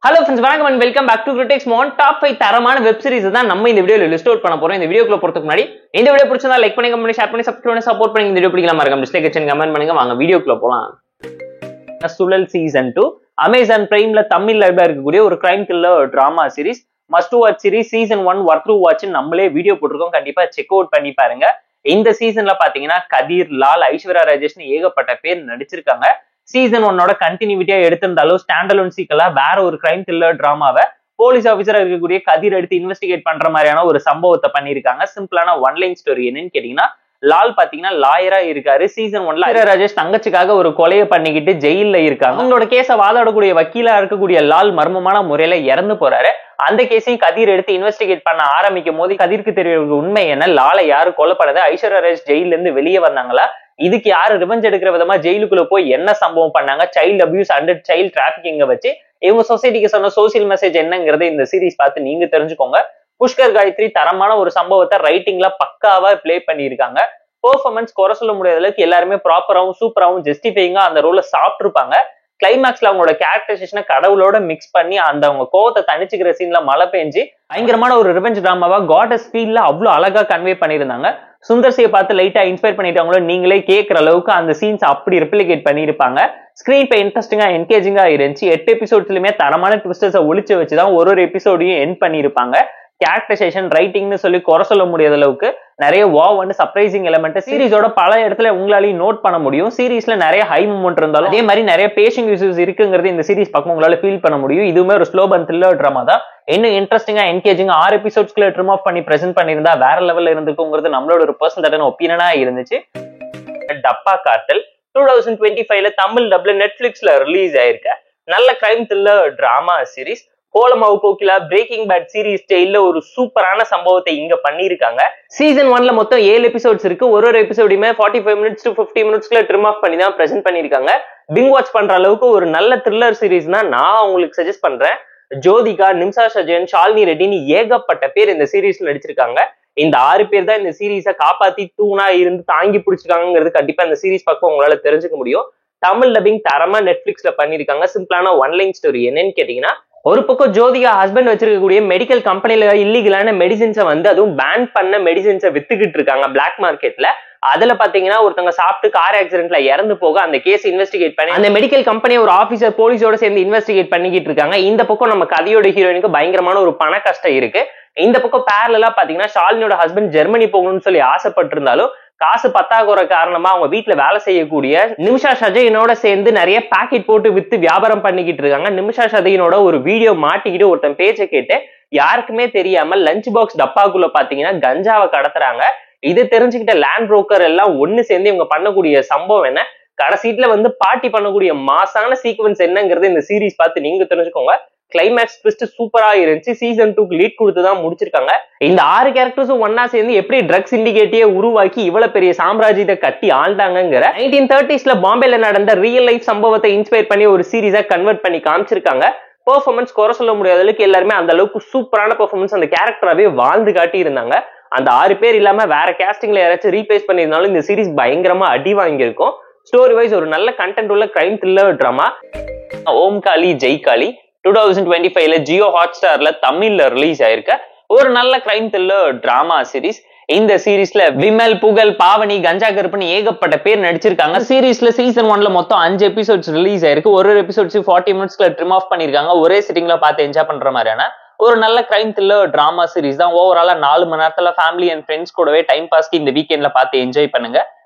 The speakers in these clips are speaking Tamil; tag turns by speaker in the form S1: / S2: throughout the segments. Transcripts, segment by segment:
S1: Hello friends, welcome and welcome back to Critics Mon Top 5 தரமான வெப் சீரிஸ் தான் நம்ம இந்த வீடியோல லிஸ்ட் அவுட் பண்ண போறோம். இந்த வீடியோக்குள்ள போறதுக்கு முன்னாடி இந்த வீடியோ பிடிச்சதா லைக் பண்ணுங்க, கமெண்ட் ஷேர் பண்ணி சப்ஸ்கிரைப் பண்ணி சப்போர்ட் பண்ணுங்க. இந்த வீடியோ பிடிக்கலாமா மறக்காம டிஸ்லைக் செஞ்சு கமெண்ட் பண்ணுங்க. வாங்க வீடியோக்குள்ள போலாம். சுழல் சீசன் 2 அமேசான் பிரைம்ல தமிழ் லைவ்ல இருக்கக்கூடிய ஒரு crime thriller drama series, must watch series. Season 1 worth to watch நம்மளே வீடியோ போட்டுருக்கோம், கண்டிப்பா செக் அவுட் பண்ணி பாருங்க. இந்த சீசன்ல பாத்தீங்கன்னா கதிர், லால், ஐஸ்வர்யா ராஜேஷ்னு ஏகப்பட்ட பேர் நடிச்சிருக்காங்க. சீசன் 1ஓட கண்டினியூட்டியா எடுத்திருந்தாலும் ஸ்டாண்டலோன் சீக்கலா வேற ஒரு கிரைம் த்ரில்லர் டிராமாவை போலீஸ் ஆபீசரா இருக்கக்கூடிய கதிர் எடுத்து இன்வெஸ்டிகேட் பண்ற மாதிரியான ஒரு சம்பவத்தை பண்ணிருக்காங்க. சிம்பிளான ஒன்லைன் ஸ்டோரி என்னன்னு கேட்டீங்கன்னா, லால் பாத்தீங்கன்னா லாயரா இருக்காரு. சீசன் 1ல ஐஸ்வர்யா ராஜேஷ் தங்கச்சிக்காக ஒரு கொலையை பண்ணிக்கிட்டு ஜெயில இருக்காங்க. அவங்களோட கேஸை வாதாடக்கூடிய வக்கீலா இருக்கக்கூடிய லால் மர்மமான முறையில இறந்து போறாரு. அந்த கேஸையும் கதிர் எடுத்து இன்வெஸ்டிகேட் பண்ண ஆரம்பிக்கும் போது கதிர்க்கு தெரிய உண்மை என்ன, லாலை யாரு கொலை பண்ணது, ஐஸ்வர்யா ராஜேஷ் ஜெயில இருந்து வெளியே வந்தாங்களா, இதுக்கு யாரு ரிவெஞ்ச் எடுக்கிற விதமா ஜெயிலுக்குள்ள போய் என்ன சம்பவம் பண்ணாங்க, சைல்டு அபியூஸ் அண்ட் சைல்டு டிராபிகிங்க வச்சு இவங்க சொசைட்டிக்கு சொன்ன சோசியல் மெசேஜ் என்னங்கிறத இந்த சீரிஸ் பார்த்து நீங்க தெரிஞ்சுக்கோங்க. புஷ்கர் காயத்ரி தரமான ஒரு சம்பவத்தை ரைட்டிங்ல பக்காவா பிளே பண்ணியிருக்காங்க. பெர்ஃபார்மன்ஸ் குறை சொல்ல முடியாத அளவுக்கு எல்லாருமே ப்ராப்பராகவும் சூப்பராகவும் ஜஸ்டிஃபைங்கா அந்த ரோல சாப்பிட்டு இருப்பாங்க. கிளைமேக்ஸ்ல அவங்களோட கேரக்டரைசேஷனை கடவுளோட மிக்ஸ் பண்ணி அந்த அவங்க கோவத்தை தனிச்சுக்கிற சீன்ல மழை பெஞ்சு பயங்கரமான ஒரு ரிவெஞ்ச் டிராமாவா காடஸ் ஃபீல்ல அவ்வளவு அழகா கன்வே பண்ணியிருந்தாங்க. சுந்தர்சியை பார்த்து லைட்டா இன்ஸ்பயர் பண்ணிட்டாங்களோ நீங்களே கேட்கிற அளவுக்கு அந்த சீன்ஸ் அப்படி ரெப்ளிகேட் பண்ணியிருப்பாங்க. ஸ்கிரீன் பே இன்ட்ரெஸ்டிங்கா என்கேஜிங்கா இருந்துச்சு. 8 எபிசோட்ஸ்லயுமே தரமான ட்விஸ்டர்ஸை ஒளிச்சு வச்சுதான் ஒரு எபிசோடையும் எண்ட் பண்ணியிருப்பாங்க. கேரக்டரைசேஷன் ரைட்டிங்னு சொல்லி குறை சொல்ல முடியாத அளவுக்கு நிறைய வாவ் அண்ட் சர்ப்ரைசிங் எலிமெண்ட் சீரிஸோட பல இடத்துல உங்களாலையும் நோட் பண்ண முடியும். சீரிஸ்ல நிறைய ஹை மூமெண்ட் இருந்தாலும் அதே மாதிரி நிறைய பேஷிங் இஷ்யூஸ் இருக்குங்கிறது இந்த சீரிஸ் பக்கம் உங்களால ஃபீல் பண்ண முடியும். இதுவுமே ஒரு ஸ்லோ பர்ன் த்ரில்லர் டிராமா தான். இன்னும் இன்ட்ரெஸ்டிங்கா என்கேஜிங்கா 6 எபிசோட்ஸ்க்குள்ள ட்ரிம் ஆஃப் பண்ணி பிரசென்ட் பண்ணியிருந்தா வேற லெவல்ல இருந்துக்குங்கிறது நம்மளோட ஒரு பர்சனல் ஒப்பீனியனா இருந்துச்சு. டப்பா கார்டல் 2025ல தமிழ் டப்ல நெட்ஃபிளிக்ஸ்ல ரிலீஸ் ஆயிருக்க நல்ல crime thriller drama series. Kolamaavu Kokila Breaking Bad series ஸ்டைல்ல ஒரு சூப்பரான சம்பவத்தை இங்க பண்ணிருக்காங்க. சீசன் 1ல மொத்தம் 7 எபிசோட்ஸ் இருக்கு. ஒரு எபிசோடுமே 45 மினிட்ஸ் டு 50 மினிட்ஸ்ல ட்ரிம் ஆஃப் பண்ணி தான் பிரசென்ட் பண்ணிருக்காங்க. பிங் வாட்ச் பண்ற அளவுக்கு ஒரு நல்ல த்ரில்லர் சீரிஸ் தான் நான் உங்களுக்கு சஜஸ்ட் பண்றேன். ஜோதிகா, நிம்சா சஜன், ஷாலினி ரெட்டின்னு ஏகப்பட்ட பேர் இந்த சீரிஸ்ல நடிச்சிருக்காங்க. இந்த 6 பேர் தான் இந்த சீரீஸை காப்பாத்தி தூணா இருந்து தாங்கி பிடிச்சிருக்காங்கிறது கண்டிப்பா இந்த சீரிஸ் பக்கம் உங்களால தெரிஞ்சுக்க முடியும். தமிழ் டப்பிங் தரமா நெட்ஃபிளிக்ஸ்ல பண்ணிருக்காங்க. சிம்பிளான ஒன்லைன் ஸ்டோரி என்னன்னு கேட்டீங்கன்னா, ஒரு பக்கம் ஜோதிகா ஹஸ்பண்ட் வச்சிருக்கக்கூடிய மெடிக்கல் கம்பெனில இல்லீகலான மெடிசின்ஸை அதுவும் பேன் பண்ண மெடிசின்ஸை வித்துக்கிட்டு இருக்காங்க பிளாக் மார்க்கெட்ல. அதுல பாத்தீங்கன்னா ஒருத்தவங்க சாப்பிட்டு கார் ஆக்சிடென்ட்ல இறந்து போக அந்த கேஸ் இன்வெஸ்டிகேட் பண்ணி அந்த மெடிக்கல் கம்பெனி ஒரு ஆபீசர் போலீஸோட சேர்ந்து இன்வெஸ்டிகேட் பண்ணிக்கிட்டு இருக்காங்க. இந்த பக்கம் நம்ம கதையோட ஹீரோயினுக்கு பயங்கரமான ஒரு பண கஷ்டம் இருக்கு. இந்த பக்கம் பேரலா பாத்தீங்கன்னா ஷாலினியோட ஹஸ்பண்ட் ஜெர்மனி போகணும்னு சொல்லி ஆசைப்பட்டு இருந்தாலும் காசு பத்தாக்குற காரணமா அவங்க வீட்டுல வேலை செய்யக்கூடிய நிமிஷா ஷஜயினோட சேர்ந்து நிறைய பாக்கெட் போட்டு வித்து வியாபாரம் பண்ணிக்கிட்டு இருக்காங்க. நிமிஷா ஷஜயினோட ஒரு வீடியோ மாட்டிக்கிட்டு ஒருத்தன் பேச்சை கேட்டு யாருக்குமே தெரியாம லஞ்ச் பாக்ஸ் டப்பாக்குள்ள பாத்தீங்கன்னா கஞ்சாவை கடத்துறாங்க. இது தெரிஞ்சுக்கிட்ட லேண்ட் புரோக்கர் எல்லாம் ஒண்ணு சேர்ந்து இவங்க பண்ணக்கூடிய சம்பவம் என்ன, கடைசீட்ல பார்ட்டி பண்ணக்கூடிய மாசான சீக்வன்ஸ் என்னங்கிறது இந்த சீரிஸ் பார்த்து நீங்க தெரிஞ்சுக்கோங்க. கிளைமேக்ஸ் ட்விஸ்ட் சூப்பரா இருந்துச்சு. சீசன் 2க்கு லீட் கொடுத்துதான் முடிச்சிருக்காங்க. இந்த 6 கேரக்டர்ஸும் ஒன்னா சேர்ந்து எப்படி ட்ரக்ஸ் இண்டிகேட்டியே உருவாக்கி இவ்வளவு பெரிய சாம்ராஜ்யத்தை கட்டி ஆள்தாங்கிற 1930ஸ்ல பாம்பேல நடந்த ரியல் லைஃப் சம்பவத்தை இன்ஸ்பயர் பண்ணி ஒரு சீரீஸா கன்வெர்ட் பண்ணி காமிச்சிருக்காங்க. பெர்ஃபார்மன்ஸ் குறை சொல்ல முடியாத அளவுக்கு எல்லாருமே அந்த அளவுக்கு சூப்பரான பெர்ஃபார்மன்ஸ் அந்த கேரக்டராவே வாழ்ந்து காட்டி இருந்தாங்க. அந்த 6 பேர் இல்லாம வேற கேஸ்டிங்ல யாராச்சும் ரீப்ளேஸ் பண்ணியிருந்தாலும் இந்த சீரிஸ் பயங்கரமா அடி வாங்கியிருக்கும். ஸ்டோரி வைஸ் ஒரு நல்ல கண்டென்ட் உள்ள கிரைம் த்ரில்லர் டிராமா. ஓம் காளி ஜெய் காளி 2025ல ஜியோ ஹாட்ஸ்டார்ல தமிழ்ல ரிலீஸ் ஆயிருக்க ஒரு நல்ல கிரைம் த்ரில்லர் டிராமா சீரிஸ். இந்த சீரிஸ்ல விமல், புகழ், பாவனி, கஞ்சா கருப்புன்னு ஏகப்பட்ட பேர் நடிச்சிருக்காங்க. சீரிஸ்ல சீசன் 1ல மொத்தம் 5 எபிசோட்ஸ் ரிலீஸ் ஆயிருக்கு. ஒரு எபிசோட்ஸ் 40 மினிட்ஸ்ல ட்ரிம் ஆஃப் பண்ணிருக்காங்க. ஒரே சிட்டிங்ல பார்த்து என்ஜாய் பண்ற மாதிரியான ஒரு நல்ல கிரைம் த்ரில்லர் டிராமா சீரிஸ் தான். ஓவராலா 4 மணி நேரத்துல ஃபேமிலி அண்ட் ஃப்ரெண்ட்ஸ் கூடவே டைம் பாஸ்க்கு இந்த வீக்கெண்ட்ல பார்த்து என்ஜாய் பண்ணுங்க.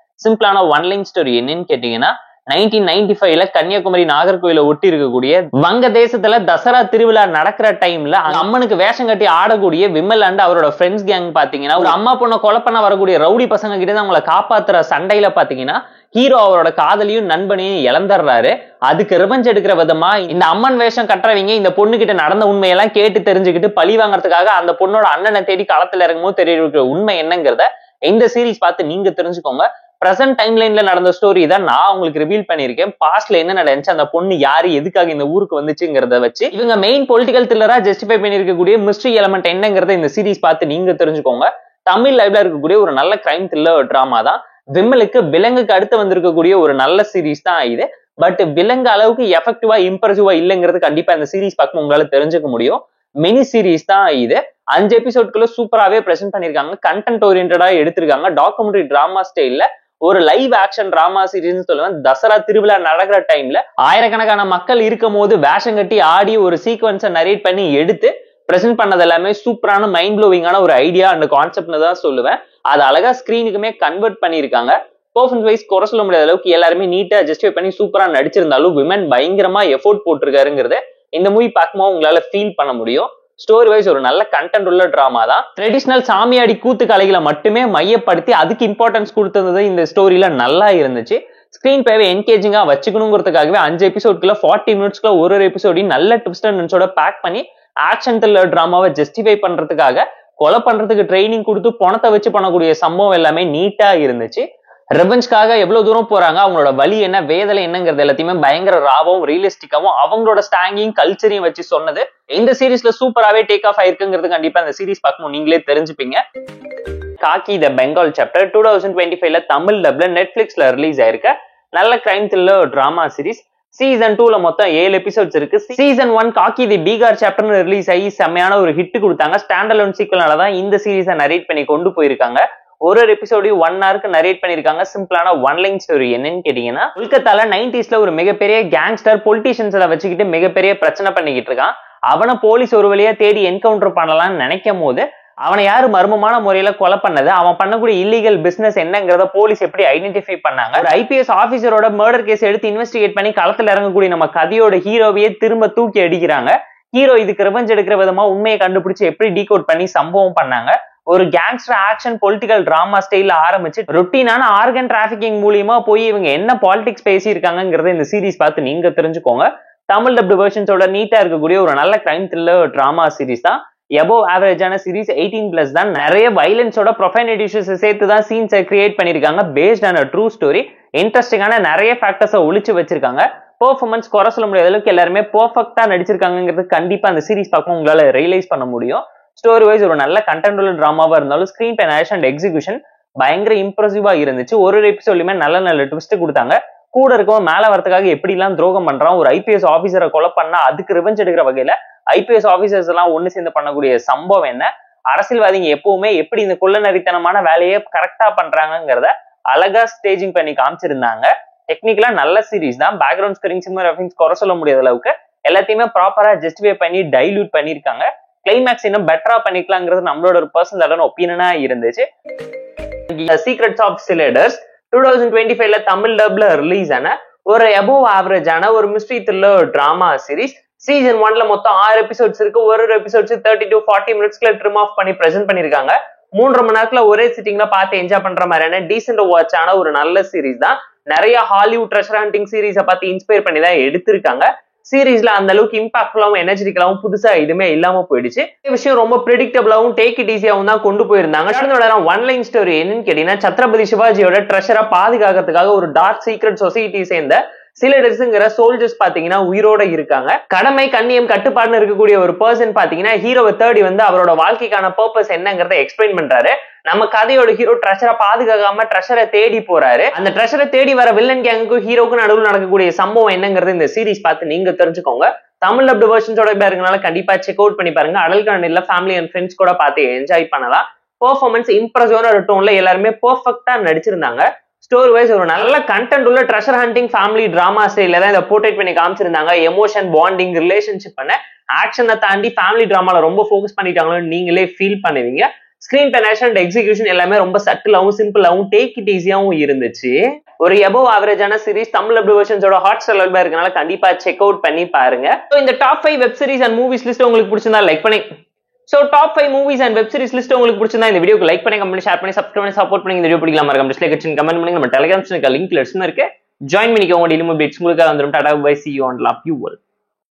S1: சிம்பிளான ஒன்லைன் ஸ்டோரி என்னன்னு கேட்டீங்கன்னா, 1995ல கன்னியாகுமரி நாகர்கோயில ஒட்டி இருக்கக்கூடிய வங்க தேசத்துல தசரா திருவிழா நடக்கிற டைம்ல அம்மனுக்கு வேஷம் கட்டி ஆடக்கூடிய விமல் அண்ட் அவரோட ஃப்ரெண்ட்ஸ் கேங் பாத்தீங்கன்னா ஒரு அம்மா பொண்ணை கொலை பண்ண வரக்கூடிய ரவுடி பசங்க கிட்ட அவங்களை காப்பாத்துற சண்டையில பாத்தீங்கன்னா ஹீரோ அவரோட காதலியும் நண்பனையும் இழந்துடுறாரு. அதுக்கு ரிவெஞ்ச் எடுக்கிற விதமா இந்த அம்மன் வேஷம் கட்டுறவங்க இந்த பொண்ணு கிட்ட நடந்த உண்மையெல்லாம் கேட்டு தெரிஞ்சுக்கிட்டு பழி வாங்கறதுக்காக அந்த பொண்ணோட அண்ணனை தேடி களத்துல இறங்கும்போது தெரிய உண்மை என்னங்கிறத இந்த சீரிஸ் பார்த்து நீங்க தெரிஞ்சுக்கோங்க. பிரசன்ட் டைம் லைன்ல நடந்த ஸ்டோரி தான் நான் உங்களுக்கு ரிவீல் பண்ணிருக்கேன். பாஸ்ட்ல என்ன நடந்துச்சு, அந்த பொண்ணு யாரு, எதுக்காக இந்த ஊருக்கு வந்துச்சுங்கிறத வச்சு இவங்க மெயின் பொலிட்டிக்கல் த்ரில்லரா ஜஸ்டிஃபை பண்ணிருக்கக்கூடிய மிஸ்ட்ரி எலிமெண்ட் என்னங்கிறத இந்த சீரிஸ் பார்த்து நீங்க தெரிஞ்சுக்கோங்க. தமிழ் லைவ்ல இருக்கக்கூடிய ஒரு நல்ல கிரைம் த்ரில்லர் டிராமா தான். விமலுக்கு விலங்குக்கு அடுத்து வந்திருக்கக்கூடிய ஒரு நல்ல சீரீஸ் தான் இது. பட் விலங்கு அளவுக்கு எஃபெக்டிவா இம்ப்ரெசிவா இல்லைங்கிறது கண்டிப்பா இந்த சீரீஸ் பார்க்கும் உங்களால தெரிஞ்சுக்க முடியும். மினி சீரீஸ் தான் இது. 5 எபிசோட்குள்ள சூப்பராகவே பிரசென்ட் பண்ணிருக்காங்க. கண்டென்ட் ஓரியன்டா எடுத்திருக்காங்க. டாக்குமெண்ட்ரி டிராமா ஸ்டைல்ல ஒரு லைவ் ஆக்ஷன் டிராமா சீரீஸ் சொல்லுவேன். தசரா திருவிழா நடக்கிற டைம்ல ஆயிரக்கணக்கான மக்கள் இருக்கும் போது வேஷம் கட்டி ஆடி ஒரு சீக்வன்ஸை நரேட் பண்ணி எடுத்து பிரசென்ட் பண்ணது எல்லாமே சூப்பரான மைண்ட் ப்ளோவிங்கான ஒரு ஐடியா அண்ட் கான்செப்ட்னு தான் சொல்லுவேன். அது அழகா ஸ்கிரீனுக்குமே கன்வெர்ட் பண்ணிருக்காங்க. பெர்ஃபார்மன்ஸ் வைஸ் குறை சொல்ல முடியாத அளவுக்கு எல்லாருமே நீட்டா ஜஸ்டிஃபை பண்ணி சூப்பரா நடிச்சிருந்தாலும் விமன் பயங்கரமா எஃபோர்ட் போட்டிருக்காருங்கிறது இந்த மூவி பார்க்கும்போது உங்களால ஃபீல் பண்ண முடியும். ஸ்டோரி வைஸ் ஒரு நல்ல கண்டென்ட் உள்ள டிராமா தான். ட்ரெடிஷனல் சாமியாடி கூத்து கலைகளை மட்டுமே மையப்படுத்தி அதுக்கு இம்பார்ட்டன்ஸ் கொடுத்தது இந்த ஸ்டோரியில நல்லா இருந்துச்சு. ஸ்கிரீன் பேவை என்கேஜிங்கா வச்சுக்கணுங்கிறதுக்காகவே 5 எபிசோட்குள்ள 40 மினிட்ஸ்க்குள்ள ஒரு எபிசோடையும் நல்ல ட்விஸ்ட் அண்ட் டர்ன்ஸோட பேக் பண்ணி ஆக்ஷன் த்ரில்லர் டிராமாவை ஜஸ்டிஃபை பண்றதுக்காக கொலை பண்றதுக்கு ட்ரைனிங் கொடுத்து பணத்தை வச்சு பண்ணக்கூடிய சம்பவம் எல்லாமே நீட்டா இருந்துச்சு. ரெவெஞ்ச்காக எவ்வளவு தூரம் போறாங்க, அவங்களோட வலி என்ன, வேதனை என்னங்கிறது எல்லாத்தையுமே பயங்கர ராவும் ரியலிஸ்டிக்காவும் அவங்களோட ஸ்டாங்கிங் கல்ச்சரையும் வச்சு சொன்னது இந்த சீரீஸ்ல சூப்பராகவே டேக் ஆஃப் ஆயிருக்குங்கிறது கண்டிப்பா இந்த சீரீஸ் பார்க்கணும் நீங்களே தெரிஞ்சுப்பீங்க. காக்கி த பெங்கால் சாப்டர் 2025ல தமிழ் டப்ல நெட்ஃபிளிக்ஸ்ல ரிலீஸ் ஆயிருக்க நல்ல crime thriller drama series. Season 2ல மொத்தம் 7 எபிசோட்ஸ் இருக்கு. சீசன் 1 காக்கி தி பீகார் சாப்டர்னு ரிலீஸ் ஆகி செம்மையான ஒரு ஹிட் கொடுத்தாங்க. ஸ்டாண்ட் அலோன் சீக்வல்னாலதான் இந்த சீரீஸை நரேட் பண்ணி கொண்டு போயிருக்காங்க. ஒரு எபிசோடையும் 1 ஹவருக்கு நரேட் பண்ணிருக்காங்க. சிம்பிளான ஒன் லைன் ஸ்டோரி. என்னன்னு கேட்டீங்கன்னா, கொல்கத்தால 90ஸ்ல ஒரு மிகப்பெரிய கேங்ஸ்டர் பொலிட்டீஷியன்ஸை வச்சுக்கிட்டு மிகப்பெரிய பிரச்சனை பண்ணிக்கிட்டு இருக்கான். அவனை போலீஸ் ஒரு வழியா தேடி என்கவுண்டர் பண்ணலாம்னு நினைக்கும் போது அவனை யாரு மர்மமான முறையில கொலை பண்ணது, அவன் பண்ணக்கூடிய இல்லீகல் பிசினஸ் என்னங்கிறத போலீஸ் எப்படி ஐடென்டிஃபை பண்ணாங்க, ஒரு ஐபிஎஸ் ஆபீசரோட மர்டர் கேஸ் எடுத்து இன்வெஸ்டிகேட் பண்ணி களத்துல இறங்கக்கூடிய நம்ம கதையோட ஹீரோவையே திரும்ப தூக்கி அடிக்கிறாங்க. ஹீரோ இதுக்கு ரிவெஞ்ச் எடுக்கிற விதமா உண்மையை கண்டுபிடிச்சு எப்படி டீகோட் பண்ணி சம்பவம் பண்ணாங்க. ஒரு கேங்ஸ்டர் ஆக்ஷன் பொலிட்டிக்கல் டிராமா ஸ்டைல ஆரம்பிச்சு ரொட்டீனான ஆர்கன் டிராபிகிங் மூலியமா போய் இவங்க என்ன பாலிடிக்ஸ் பேசியிருக்காங்கிறத இந்த சீரீஸ் பார்த்து நீங்க தெரிஞ்சுக்கோங்க. தமிழ் டப்டு வெர்ஷன்ஸோட நீட்டா இருக்கக்கூடிய ஒரு நல்ல கிரைம் த்ரில்லர் டிராமா சீரீஸ் தான். எபோவ் ஆவரேஜான சீரீஸ் 18+ தான். நிறைய வயலன்ஸோட ப்ரொஃபைன் இஷ்யூஸ் சேர்த்து தான் சீன்ஸை கிரியேட் பண்ணிருக்காங்க. Based on true story. இன்ட்ரெஸ்டிங்கான நிறைய ஃபேக்டர்ஸை ஒழிச்சு வச்சிருக்காங்க. பெர்ஃபார்மன்ஸ் குறை சொல்ல முடியாத அளவுக்கு எல்லாருமே பெர்ஃபெக்டா நடிச்சிருக்காங்கிறது கண்டிப்பா அந்த சீரீஸ் பார்க்கும் உங்களால ரியலைஸ் பண்ண முடியும். ஸ்டோரி வைஸ் ஒரு நல்ல கண்டென்ட் உள்ள டிராமாவா இருந்தாலும் screen play narration and execution பயங்கர இம்ப்ரெசிவா இருந்துச்சு. ஒரு எபிசோட்லயுமே நல்ல நல்ல ட்விஸ்ட் கொடுத்தாங்க. கூட இருக்கவன் மேல வரதுக்காக எப்படி எல்லாம் துரோகம் பண்றான், ஒரு ஐபிஎஸ் ஆபீசரை கொலை பண்ணா அதுக்கு ரிவெஞ்ச் எடுக்கிற வகையில ஐபிஎஸ் ஆபீசர்ஸ் எல்லாம் ஒண்ணு சேர்ந்து பண்ணக்கூடிய சம்பவம் என்ன, அரசியல்வாதிங்க எப்பவுமே எப்படி இந்த கொள்ளநரித்தனமான வேலையை கரெக்டா பண்றாங்கிறத அழகா ஸ்டேஜிங் பண்ணி காமிச்சிருந்தாங்க. டெக்னிக்கலா நல்ல சீரீஸ் தான். பேக்ரவுண்ட் ஸ்கோரிங் சினிமா குறை சொல்ல முடியாத அளவுக்கு எல்லாத்தையுமே ப்ராப்பரா ஜஸ்டிஃபை பண்ணி டைல்யூட் பண்ணிருக்காங்க. கிளைமேக்ஸ் இன்னும் பெட்டரா பண்ணிக்கலாங்கிறது நம்மளோட ஒரு பர்சனல் ஒப்பீனியனா இருந்துச்சு. சீக்ரெட்ஸ் ஆஃப் சிலேடர்ஸ் 2025ல தமிழ் டப்ல ரிலீஸ் ஆன ஒரு எபோவ் ஆவரேஜான ஒரு mystery thriller drama series. Season 1ல மொத்தம் 6 எபிசோட்ஸ் இருக்கு. ஒரு எபிசோட்ஸ் 30 to 40 மினிட்ஸ்ல ட்ரிம் ஆஃப் பண்ணி பிரசென்ட் பண்ணிருக்காங்க. 3.5 மணி நேரத்துல ஒரே சிட்டிங்ல பார்த்து என்ஜாய் பண்ற மாதிரியான டீசென்ட் வாட்ச் ஆன ஒரு நல்ல சீரீஸ் தான். நிறைய ஹாலிவுட் ட்ரெஷர் ஹண்டிங் சீரீஸை பார்த்து இன்ஸ்பயர் பண்ணி தான் எடுத்திருக்காங்க. சீரீஸ்ல அந்த அளவுக்கு இம்பாக்ட்ஃபுல்லாவும் எனர்ஜெட்டிக்கலாவும் புதுசா எதுவுமே இல்லாம போயிடுச்சு. விஷயம் ரொம்ப ப்ரெடிக்டபிளாவும் டேக் இட் ஈஸியாவும் தான் கொண்டு போயிருந்தாங்க. ஒன் லைன் ஸ்டோரி என்னன்னு கேட்டீங்கன்னா, சத்ரபதி சிவாஜியோட ட்ரெஷரை பாதுகாக்கிறதுக்காக ஒரு டார்க் சீக்ரெட் சொசைட்டி சேர்ந்த சிலடர்ஸ்ங்கிற சோல்ஜர்ஸ் பாத்தீங்கன்னா உயிரோட இருக்காங்க. கடமை கண்ணியம் கட்டுப்பாடுன்னு இருக்கக்கூடிய ஒரு பர்சன் பாத்தீங்கன்னா ஹீரோவை தேடி வந்து அவரோட வாழ்க்கைக்கான பர்பஸ் என்னங்கறத எக்ஸ்பிளைன் பண்றாரு. நம்ம கதையோட ஹீரோ ட்ரெஷரை பாதுகாக்காம ட்ரெஷரை தேடி போறாரு. அந்த ட்ரெஷரை தேடி வர வில்லன் கேங்குக்கும் ஹீரோக்கும் நடுவில் நடக்கக்கூடிய சம்பவம் என்னங்கிறது இந்த சீரீஸ் பார்த்து நீங்க தெரிஞ்சுக்கோங்க. தமிழ் டப்டு வெர்ஷன்ஸோட இருக்கனால கண்டிப்பா செக் அவுட் பண்ணி பாருங்க. அடல் கண்டென்ட்ல ஃபேமிலி அண்ட் ஃப்ரெண்ட்ஸ் கூட பார்த்து என்ஜாய் பண்ணலாம். பெர்ஃபார்மன்ஸ் இம்ப்ரெசிவான ஒரு டோன்ல எல்லாருமே பெர்ஃபெக்ட்டா நடிச்சிருந்தாங்க. ஸ்டோரி வைஸ் ஒரு நல்ல கண்டென்ட் உள்ள ட்ரெஷர் ஹண்டிங் ஃபேமிலி டிராமா ஸ்டைல தான் இதை போர்ட்ரேட் பண்ணி காமிச்சிருந்தாங்க. எமோஷன், பாண்டிங், ரிலேஷன்ஷிப் பண்ண ஆக்ஷனை தாண்டி ஃபேமிலி டிராமால ரொம்ப ஃபோக்கஸ் பண்ணிட்டாங்களோ நீங்களே ஃபீல் பண்ணுவீங்க. ஸ்கிரீன் பெனேஷன் அண்ட் எக்ஸிகியூஷன் எல்லாமே ரொம்ப சட்டிலாவும் சிம்பிளாவும் டேக் இட் ஈஸியாவும் இருந்துச்சு. ஒரு எபோவ் ஆவரேஜான சீரிஸ் தமிழ் டப்டு வெர்ஷன்ஸோட ஹாட் ஸ்டார் இருக்கனால கண்டிப்பா செக் அவுட் பண்ணி பாருங்க. இந்த top 5 web series and movies list உங்களுக்கு பிடிச்சிருந்தா லைக் பண்ணி top 5 movies and web series list உங்களுக்கு பிடிச்சிருந்தா இந்த வீடியோக்கு லைக் பண்ணி, கமெண்ட், ஷேர் பண்ணி, சப்ஸ்கிரைப் பண்ணி சப்போர்ட் பண்ணி. இந்த வீடியோ பிடிக்கலாம் மறக்காம டிஸ்லைக் கமெண்ட் பண்ணுங்க. நம்ம டெலிகிராம் சேனலுக்கு லிங்க் இருக்கு, ஜாயின் பண்ணிக்கோங்க. டெய்லி அப்டேட்ஸ் உங்களுக்கு வந்துரும். Tata bye, see you and love you all.